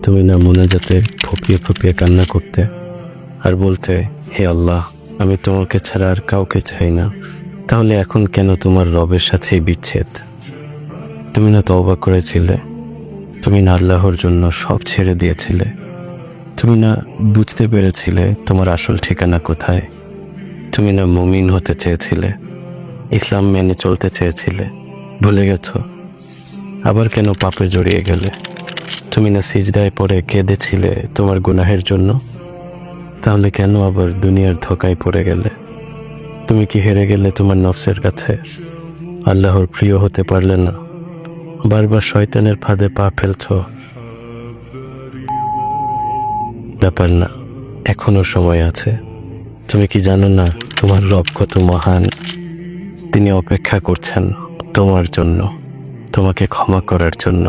তুমি না মোনাজাতে ফুপিয়ে ফুপিয়ে কান্না করতে আর বলতে, হে আল্লাহ, আমি তোমাকে ছাড়া আর কাউকে চাই না। তাহলে এখন কেন তোমার রবের সাথে বিচ্ছেদ? তুমি না তওবা করেছিলে? তুমি না আল্লাহর জন্য সব ছেড়ে দিয়েছিলে? তুমি না বুঝতে পেরেছিলে তোমার আসল ঠিকানা কোথায়? তুমি না মুমিন হতে চেয়েছিলে, ইসলাম মেনে চলতে চেয়েছিলে? ভুলে গেছো? আবার কেন পাপে জড়িয়ে গেলে? তুমি না সিজদায় পড়ে কেঁদেছিলে তোমার গুনাহের জন্য? তাহলে কেন আবার দুনিয়ার ধোকায় পড়ে গেলে? তুমি কি হেরে গেলে তোমার নফসের কাছে? আল্লাহর প্রিয় হতে পারলে না? বারবার শয়তানের ফাঁদে পা ফেলছো? ব্যাপার না, এখনো সময় আছে। তুমি কি জানো না তোমার রব কত মহান? তিনি অপেক্ষা করছেন তোমার জন্য, তোমাকে ক্ষমা করার জন্য।